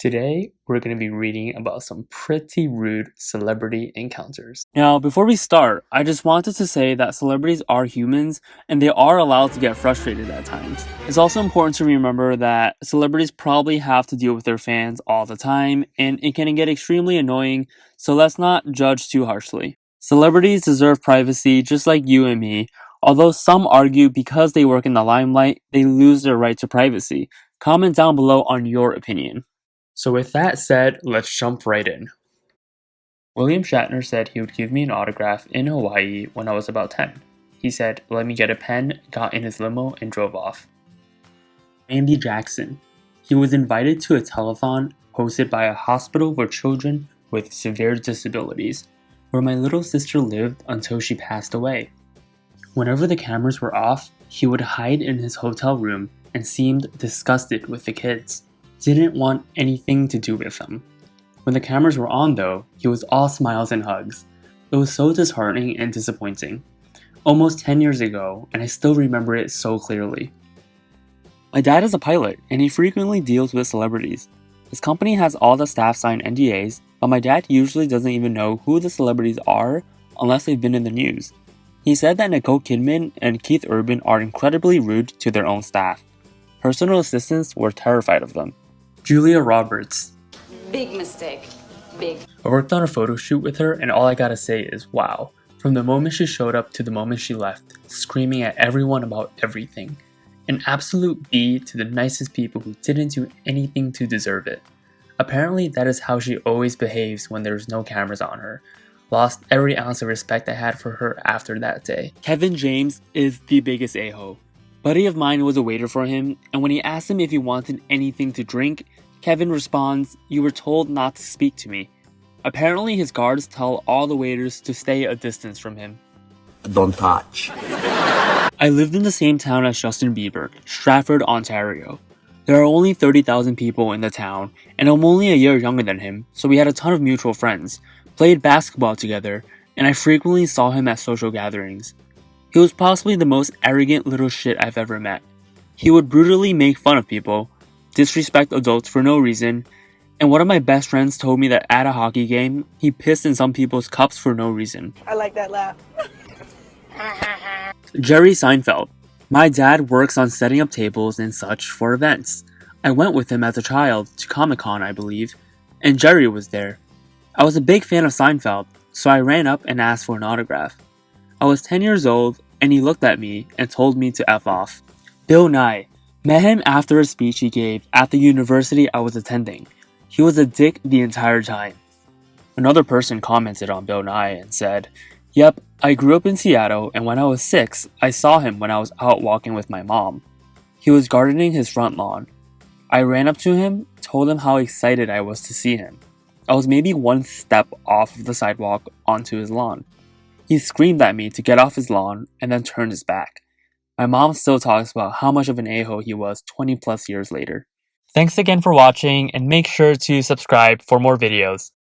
Today, we're going to be reading about some pretty rude celebrity encounters. Now, before we start, I just wanted to say that celebrities are humans and they are allowed to get frustrated at times. It's also important to remember that celebrities probably have to deal with their fans all the time and it can get extremely annoying, so let's not judge too harshly. Celebrities deserve privacy just like you and me, although some argue because they work in the limelight, they lose their right to privacy. Comment down below on your opinion. So with that said, let's jump right in. William Shatner said he would give me an autograph in Hawaii when I was about 10. He said, "Let me get a pen," got in his limo, and drove off. Andy Jackson. He was invited to a telethon hosted by a hospital for children with severe disabilities, where my little sister lived until she passed away. Whenever the cameras were off, he would hide in his hotel room and seemed disgusted with the kids. Didn't want anything to do with them. When the cameras were on though, he was all smiles and hugs. It was so disheartening and disappointing. Almost 10 years ago, and I still remember it so clearly. My dad is a pilot, and he frequently deals with celebrities. His company has all the staff sign NDAs, but my dad usually doesn't even know who the celebrities are unless they've been in the news. He said that Nicole Kidman and Keith Urban are incredibly rude to their own staff. Personal assistants were terrified of them. Julia Roberts. Big mistake. Big. I worked on a photo shoot with her, and all I gotta say is wow. From the moment she showed up to the moment she left, screaming at everyone about everything. An absolute B to the nicest people who didn't do anything to deserve it. Apparently that is how she always behaves when there's no cameras on her. Lost every ounce of respect I had for her after that day. Kevin James is the biggest a-hole. Buddy of mine was a waiter for him, and when he asked him if he wanted anything to drink, Kevin responds, "You were told not to speak to me." Apparently his guards tell all the waiters to stay a distance from him. Don't touch. I lived in the same town as Justin Bieber, Stratford, Ontario. There are only 30,000 people in the town, and I'm only a year younger than him, so we had a ton of mutual friends, played basketball together, and I frequently saw him at social gatherings. He was possibly the most arrogant little shit I've ever met. He would brutally make fun of people, disrespect adults for no reason, and one of my best friends told me that at a hockey game, he pissed in some people's cups for no reason. I like that laugh. Jerry Seinfeld. My dad works on setting up tables and such for events. I went with him as a child to Comic-Con, I believe, and Jerry was there. I was a big fan of Seinfeld, so I ran up and asked for an autograph. I was 10 years old, and he looked at me and told me to F off. Bill Nye. Met him after a speech he gave at the university I was attending. He was a dick the entire time. Another person commented on Bill Nye and said, "Yep, I grew up in Seattle, and when I was 6, I saw him when I was out walking with my mom. He was gardening his front lawn. I ran up to him, told him how excited I was to see him. I was maybe one step off of the sidewalk onto his lawn. He screamed at me to get off his lawn and then turned his back. My mom still talks about how much of an a-hole he was 20 plus years later." Thanks again for watching, and make sure to subscribe for more videos.